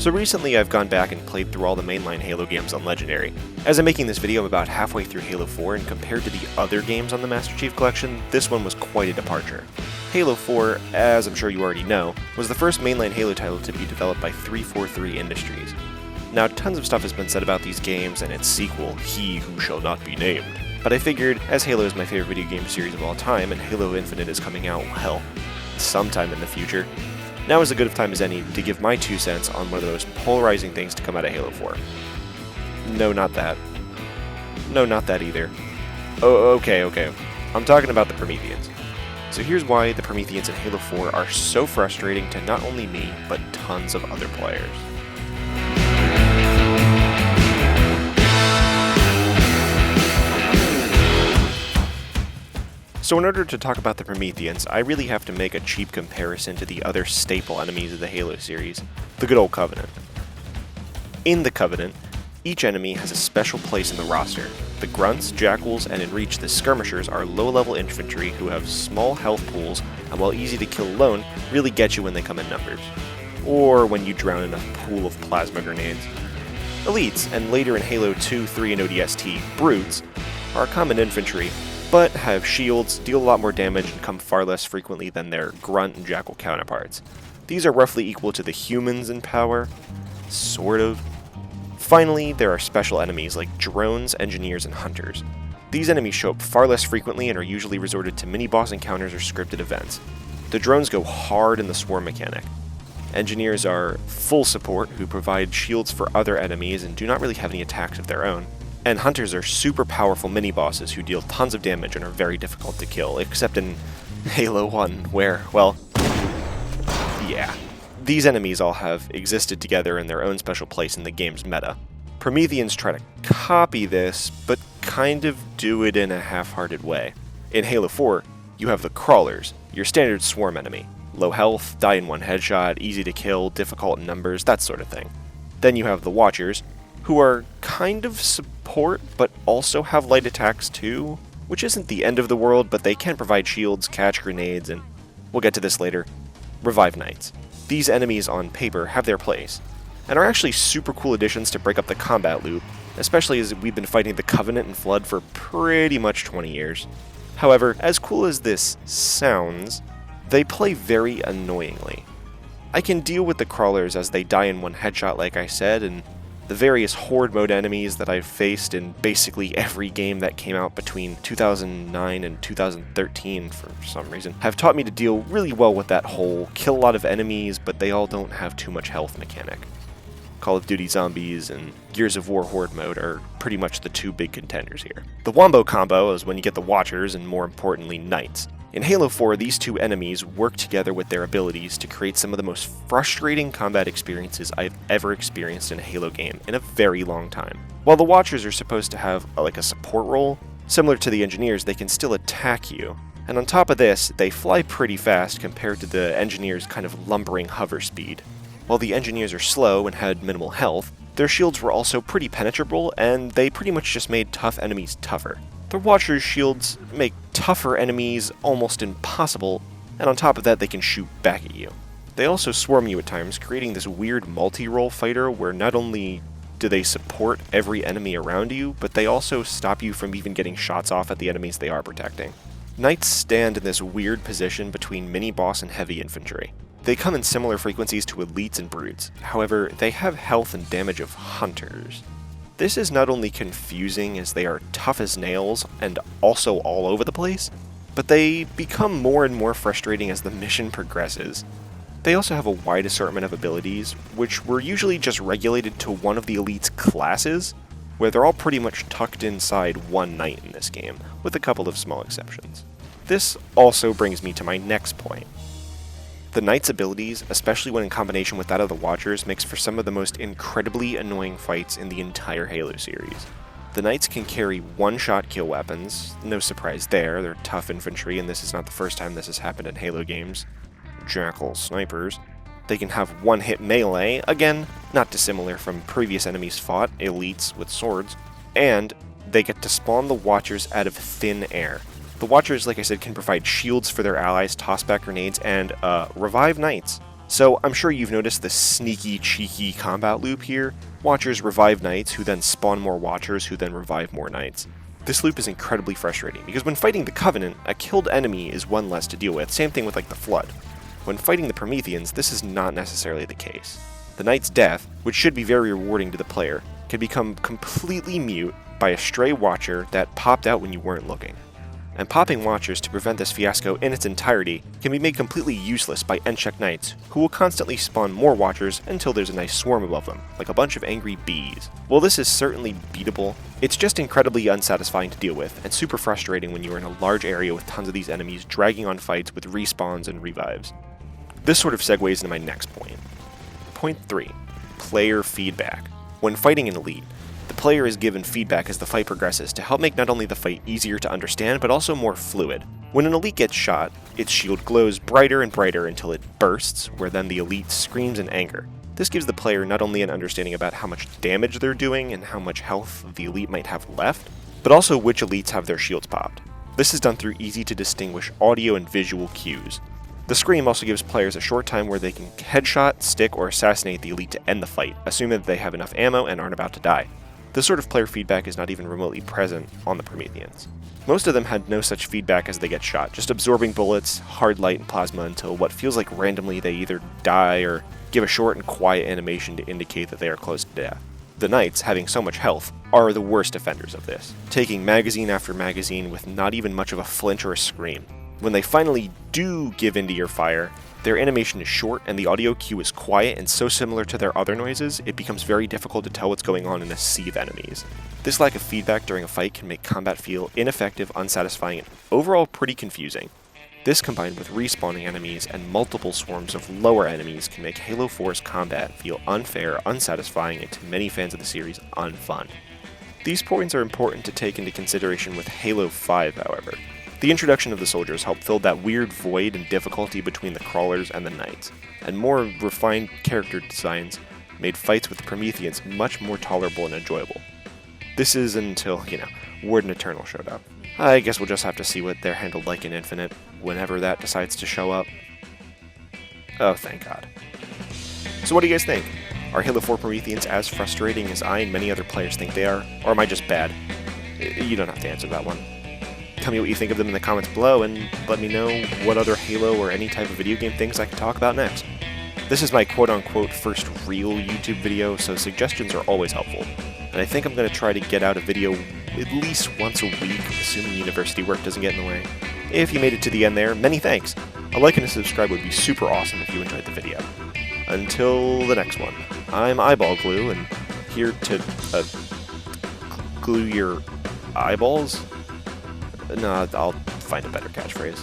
So recently I've gone back and played through all the mainline Halo games on Legendary. As I'm making this video, I'm about halfway through Halo 4, and compared to the other games on the Master Chief Collection, this one was quite a departure. Halo 4, as I'm sure you already know, was the first mainline Halo title to be developed by 343 Industries. Now, tons of stuff has been said about these games and its sequel, He Who Shall Not Be Named. But I figured, as Halo is my favorite video game series of all time, and Halo Infinite is coming out, well, sometime in the future, now is as good of time as any to give my 2 cents on one of the most polarizing things to come out of Halo 4. No, not that. No, not that either. Oh, okay. I'm talking about the Prometheans. So here's why the Prometheans in Halo 4 are so frustrating to not only me, but tons of other players. So in order to talk about the Prometheans, I really have to make a cheap comparison to the other staple enemies of the Halo series, the good old Covenant. In the Covenant, each enemy has a special place in the roster. The Grunts, Jackals, and in Reach the Skirmishers are low-level infantry who have small health pools and while easy to kill alone, really get you when they come in numbers. Or when you drown in a pool of plasma grenades. Elites, and later in Halo 2, 3, and ODST, Brutes, are common infantry, but have shields, deal a lot more damage, and come far less frequently than their Grunt and Jackal counterparts. These are roughly equal to the humans in power, sort of. Finally, there are special enemies like drones, engineers, and hunters. These enemies show up far less frequently and are usually resorted to mini-boss encounters or scripted events. The drones go hard in the swarm mechanic. Engineers are full support who provide shields for other enemies and do not really have any attacks of their own. And hunters are super powerful mini-bosses who deal tons of damage and are very difficult to kill, except in Halo 1, where, well, yeah. These enemies all have existed together in their own special place in the game's meta. Prometheans try to copy this, but kind of do it in a half-hearted way. In Halo 4, you have the Crawlers, your standard swarm enemy. Low health, die in one headshot, easy to kill, difficult in numbers, that sort of thing. Then you have the Watchers, who are kind of support, but also have light attacks too, which isn't the end of the world, but they can provide shields, catch grenades, and we'll get to this later, revive Knights. These enemies on paper have their place, and are actually super cool additions to break up the combat loop, especially as we've been fighting the Covenant and Flood for pretty much 20 years. However, as cool as this sounds, they play very annoyingly. I can deal with the Crawlers as they die in one headshot like I said, and the various Horde mode enemies that I've faced in basically every game that came out between 2009 and 2013 for some reason have taught me to deal really well with that whole kill a lot of enemies but they all don't have too much health mechanic. Call of Duty Zombies and Gears of War Horde mode are pretty much the 2 big contenders here. The Wombo combo is when you get the Watchers and more importantly Knights. In Halo 4, these 2 enemies work together with their abilities to create some of the most frustrating combat experiences I've ever experienced in a Halo game in a very long time. While the Watchers are supposed to have a support role, similar to the Engineers, they can still attack you. And on top of this, they fly pretty fast compared to the Engineers' kind of lumbering hover speed. While the Engineers are slow and had minimal health, their shields were also pretty penetrable, and they pretty much just made tough enemies tougher. The Watchers' shields make tougher enemies almost impossible, and on top of that they can shoot back at you. They also swarm you at times, creating this weird multi-role fighter where not only do they support every enemy around you, but they also stop you from even getting shots off at the enemies they are protecting. Knights stand in this weird position between mini-boss and heavy infantry. They come in similar frequencies to Elites and Brutes, however, they have health and damage of Hunters. This is not only confusing as they are tough as nails and also all over the place, but they become more and more frustrating as the mission progresses. They also have a wide assortment of abilities, which were usually just regulated to one of the Elite's classes, where they're all pretty much tucked inside one Knight in this game, with a couple of small exceptions. This also brings me to my next point. The Knight's abilities, especially when in combination with that of the Watchers, makes for some of the most incredibly annoying fights in the entire Halo series. The Knights can carry one-shot kill weapons, no surprise there, they're tough infantry and this is not the first time this has happened in Halo games. Jackal snipers. They can have one-hit melee, again, not dissimilar from previous enemies fought, Elites with swords, and they get to spawn the Watchers out of thin air. The Watchers, like I said, can provide shields for their allies, toss back grenades, and revive Knights. So I'm sure you've noticed the sneaky, cheeky combat loop here. Watchers revive knights, who then spawn more watchers, who then revive more knights. This loop is incredibly frustrating, because when fighting the Covenant, a killed enemy is one less to deal with, same thing with like the Flood. When fighting the Prometheans, this is not necessarily the case. The knight's death, which should be very rewarding to the player, can become completely mute by a stray watcher that popped out when you weren't looking. And popping watchers to prevent this fiasco in its entirety can be made completely useless by end-check knights, who will constantly spawn more watchers until there's a nice swarm above them, like a bunch of angry bees. While this is certainly beatable, it's just incredibly unsatisfying to deal with, and super frustrating when you are in a large area with tons of these enemies dragging on fights with respawns and revives. This sort of segues into my next point. Point 3. Player feedback. When fighting an elite, the player is given feedback as the fight progresses to help make not only the fight easier to understand, but also more fluid. When an elite gets shot, its shield glows brighter and brighter until it bursts, where then the elite screams in anger. This gives the player not only an understanding about how much damage they're doing and how much health the elite might have left, but also which elites have their shields popped. This is done through easy to distinguish audio and visual cues. The scream also gives players a short time where they can headshot, stick, or assassinate the elite to end the fight, assuming that they have enough ammo and aren't about to die. This sort of player feedback is not even remotely present on the Prometheans. Most of them had no such feedback as they get shot, just absorbing bullets, hard light, and plasma until what feels like randomly they either die or give a short and quiet animation to indicate that they are close to death. The knights, having so much health, are the worst offenders of this, taking magazine after magazine with not even much of a flinch or a scream. When they finally do give into your fire, their animation is short and the audio cue is quiet and so similar to their other noises, it becomes very difficult to tell what's going on in a sea of enemies. This lack of feedback during a fight can make combat feel ineffective, unsatisfying, and overall pretty confusing. This combined with respawning enemies and multiple swarms of lower enemies can make Halo 4's combat feel unfair, unsatisfying, and to many fans of the series, unfun. These points are important to take into consideration with Halo 5, however. The introduction of the soldiers helped fill that weird void and difficulty between the crawlers and the knights, and more refined character designs made fights with the Prometheans much more tolerable and enjoyable. This is until, Warden Eternal showed up. I guess we'll just have to see what they're handled like in Infinite, whenever that decides to show up. Oh, thank God. So what do you guys think? Are Halo 4 Prometheans as frustrating as I and many other players think they are, or am I just bad? You don't have to answer that one. Tell me what you think of them in the comments below, and let me know what other Halo or any type of video game things I can talk about next. This is my quote-unquote first real YouTube video, so suggestions are always helpful. And I think I'm going to try to get out a video at least once a week, assuming university work doesn't get in the way. If you made it to the end there, many thanks. A like and a subscribe would be super awesome if you enjoyed the video. Until the next one, I'm Eyeball Glue, and here to glue your eyeballs? No, I'll find a better catchphrase.